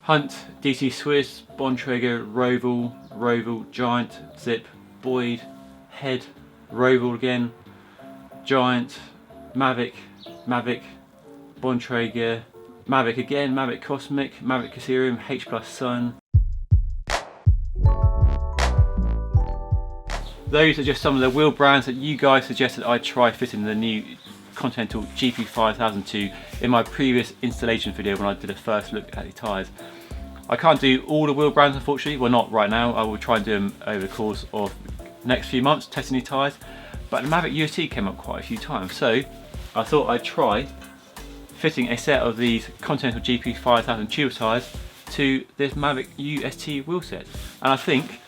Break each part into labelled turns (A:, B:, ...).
A: Hunt, DC Swiss, Bontrager, Roval, Giant, Zip, Boyd, Head, Roval again, Giant, Mavic, Bontrager, Mavic again, Mavic Cosmic, Mavic Caserium, H Plus Sun. Those are just some of the wheel brands that you guys suggested I try fitting the new Continental GP5000 to in my previous installation video when I did a first look at the tyres. I can't do all the wheel brands unfortunately, well not right now, I will try and do them over the course of the next few months testing the tyres, but the Mavic UST came up quite a few times, so I thought I'd try fitting a set of these Continental GP5000 tubeless tyres to this Mavic UST wheel set. And I think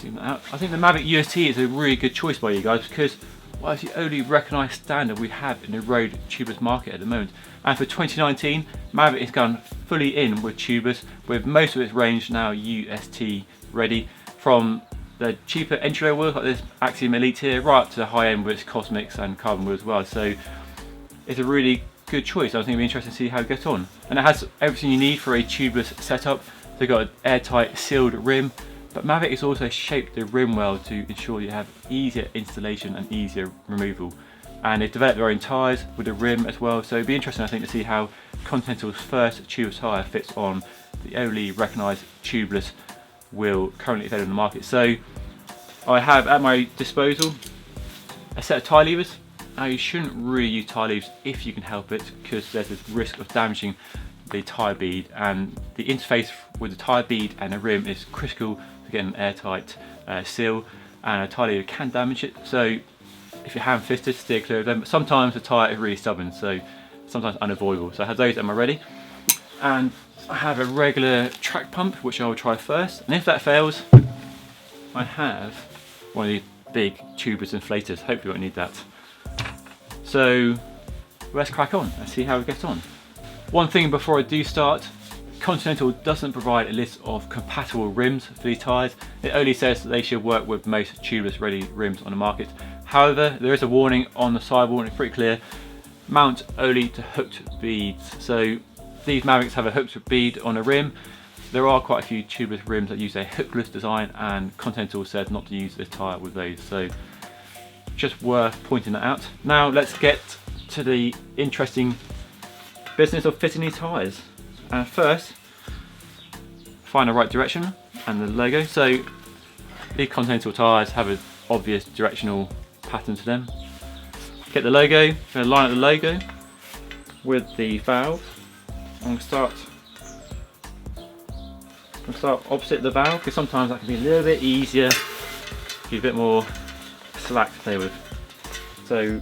A: the Mavic UST is a really good choice by you guys because well, it's the only recognised standard we have in the road tubeless market at the moment. And for 2019, Mavic has gone fully in with tubeless, with most of its range now UST ready, from the cheaper entry level wheels like this Axiom Elite here, right up to the high end with its Cosmics and carbon wheels as well. So it's a really good choice. I think it'll be interesting to see how it gets on. And it has everything you need for a tubeless setup. They've got an airtight sealed rim, but Mavic has also shaped the rim well to ensure you have easier installation and easier removal. And they've developed their own tyres with the rim as well, so it'd be interesting I think to see how Continental's first tubeless tyre fits on the only recognised tubeless wheel currently available in the market. So I have at my disposal a set of tyre levers. Now you shouldn't really use tyre levers if you can help it, because there's this risk of damaging the tyre bead, and the interface with the tyre bead and the rim is critical to get an airtight seal, and a tyre lever can damage it. So if you're hand fisted, steer clear of them, but sometimes the tyre is really stubborn, so sometimes unavoidable. So I have those at my ready, and I have a regular track pump which I will try first, and if that fails I have one of these big tubeless inflators. Hopefully I won't need that. So let's crack on and see how we get on. One thing before I do start, Continental doesn't provide a list of compatible rims for these tyres. It only says that they should work with most tubeless ready rims on the market. However, there is a warning on the sidewall and it's pretty clear: mount only to hooked beads. So these Mavics have a hooked bead on a rim. There are quite a few tubeless rims that use a hookless design, and Continental says not to use this tyre with those. So just worth pointing that out. Now let's get to the interesting business of fitting these tyres. And first, find the right direction and the logo. So these Continental tyres have an obvious directional pattern to them. Get the logo, I'm going to line up the logo with the valve. I'm going to start opposite the valve, because sometimes that can be a little bit easier, give you a bit more slack to play with. So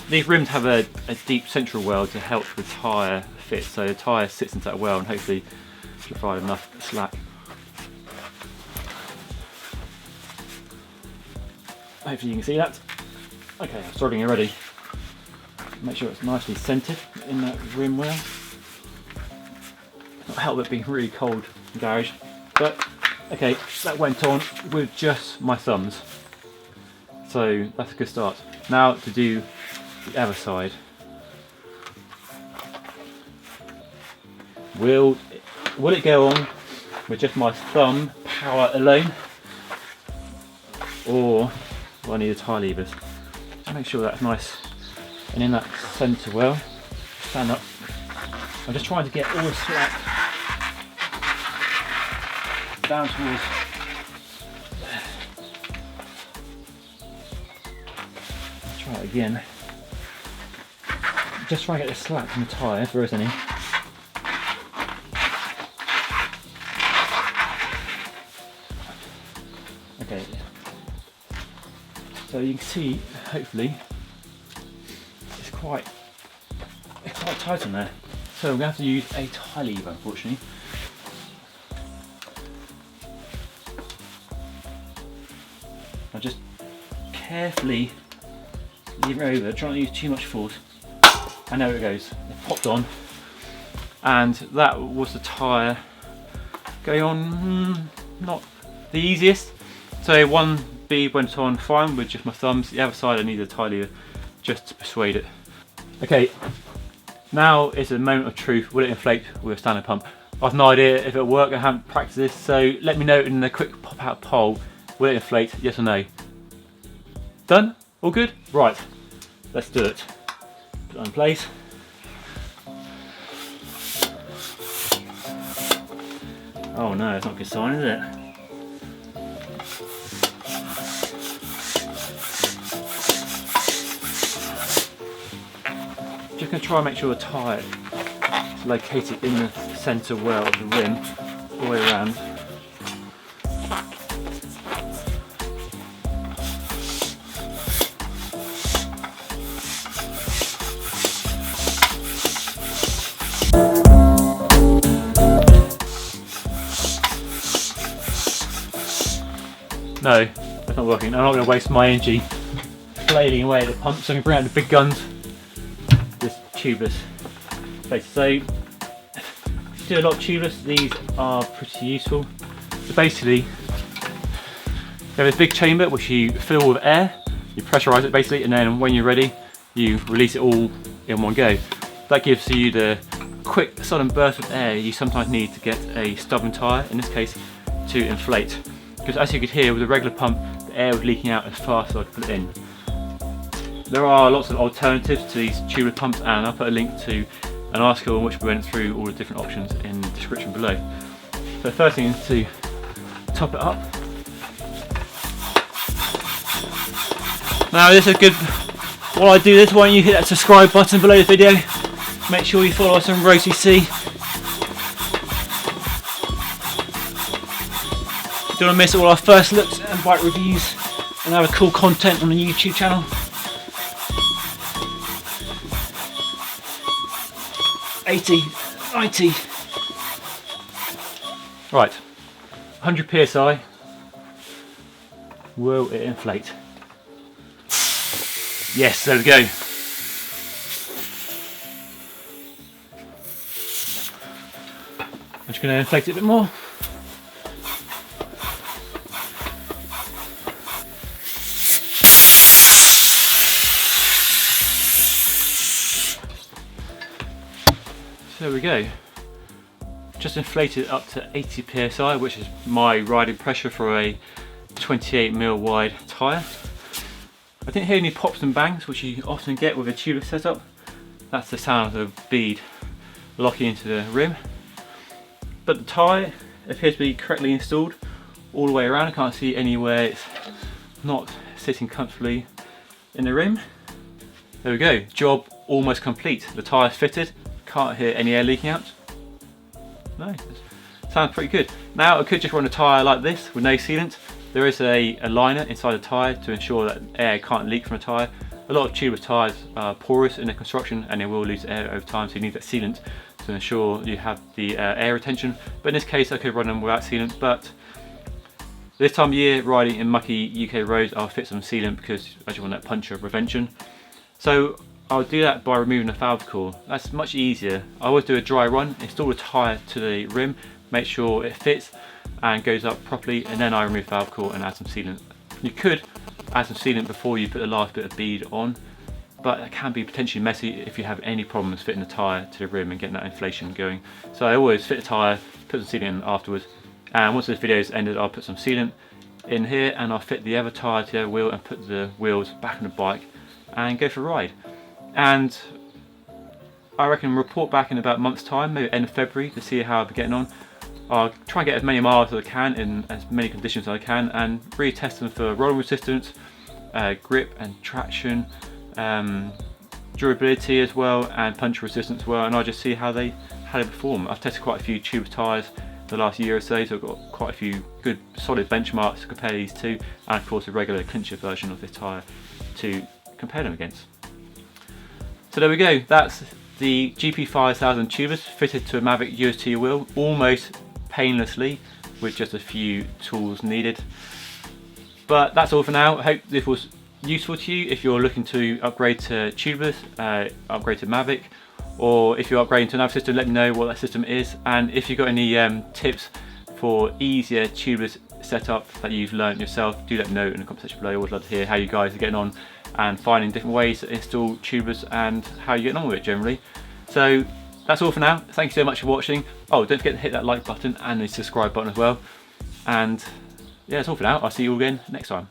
A: these rims have a deep central well to help the tyre fit, so the tyre sits into that well and hopefully provide enough slack. Hopefully you can see that. Okay, I'm starting already. Make sure it's nicely centred in that rim well. Not help it being really cold in the garage, but okay, that went on with just my thumbs, so that's a good start. Now to do the other side. Will it go on with just my thumb power alone, or will I need the tyre levers? Just make sure that's nice and in that centre well. Stand up. I'm just trying to get all the slack down towards there. Try it again. Just try and get the slack from the tyre if there is any. Okay. So you can see, hopefully, it's quite tight on there. So we're going to have to use a tyre lever, unfortunately. I'll just carefully lever it over, try not to use too much force. And there it goes, it popped on. And that was the tyre going on, not the easiest. So one bead went on fine with just my thumbs. The other side I needed a tyre lever just to persuade it. Okay, Now is a moment of truth. Will it inflate with a standard pump? I've no idea if it'll work. I haven't practiced this, so let me know in the quick pop out poll. Will it inflate? Yes or no? Done? All good? Right, let's do it. Put it in place. Oh no, it's not a good sign, is it? Just going to try and make sure the tyre is located in the centre well of the rim, all the way around. No, that's not working. I'm not going to waste my energy flailing away at the pump, so I'm going to bring out the big guns. This tubeless. Okay, so if you do a lot of tubeless, these are pretty useful. So basically, you have this big chamber which you fill with air, you pressurise it basically, and then when you're ready, you release it all in one go. That gives you the quick sudden burst of air you sometimes need to get a stubborn tyre, in this case, to inflate. Because as you could hear with the regular pump, the air was leaking out as fast as I could put it in. There are lots of alternatives to these tubeless pumps, and I'll put a link to an article in which we went through all the different options in the description below. So the first thing is to top it up. Now this is good, while I do this, why don't you hit that subscribe button below the video, make sure you follow us on road.cc. Don't want to miss all our first looks and bike reviews and other cool content on the YouTube channel. 80, 90. Right, 100 psi. Will it inflate? Yes, there we go. I'm just going to inflate it a bit more. So there we go. Just inflated up to 80 psi, which is my riding pressure for a 28mm wide tyre. I didn't hear any pops and bangs, which you often get with a tubeless setup. That's the sound of the bead locking into the rim. But the tyre appears to be correctly installed all the way around. I can't see anywhere it's not sitting comfortably in the rim. There we go, job almost complete. The tyre's fitted. Can't hear any air leaking out. No, sounds pretty good. Now I could just run a tyre like this with no sealant. There is a liner inside the tyre to ensure that air can't leak from a tyre. A lot of tubeless tyres are porous in their construction and they will lose air over time, so you need that sealant to ensure you have the air retention. But in this case I could run them without sealant, but this time of year riding in mucky UK roads I'll fit some sealant because I just want that puncture prevention. So I'll do that by removing the valve coil. That's much easier. I always do a dry run, install the tyre to the rim, make sure it fits and goes up properly, and then I remove the valve coil and add some sealant. You could add some sealant before you put the last bit of bead on, but it can be potentially messy if you have any problems fitting the tyre to the rim and getting that inflation going. So I always fit the tyre, put some sealant in afterwards, and once this video is ended I'll put some sealant in here and I'll fit the other tyre to the other wheel and put the wheels back on the bike and go for a ride. And I reckon report back in about a month's time, maybe end of February, to see how I'll be getting on. I'll try and get as many miles as I can in as many conditions as I can and really test them for rolling resistance, grip and traction, durability as well, and puncture resistance as well, and I'll just see how they perform. I've tested quite a few tube tyres the last year or so, so I've got quite a few good solid benchmarks to compare these to, and of course a regular clincher version of this tyre to compare them against. So there we go, that's the GP5000 tubeless fitted to a Mavic UST wheel, almost painlessly with just a few tools needed. But that's all for now. I hope this was useful to you if you're looking to upgrade to tubeless, upgrade to Mavic, or if you're upgrading to another system, let me know what that system is. And if you've got any tips for easier tubeless setup that you've learned yourself, do let me know in the comment section below. I would love to hear how you guys are getting on and finding different ways to install tubeless and how you're getting on with it generally. So that's all for now. Thank you so much for watching. Oh, don't forget to hit that like button and the subscribe button as well. And yeah, that's all for now. I'll see you all again next time.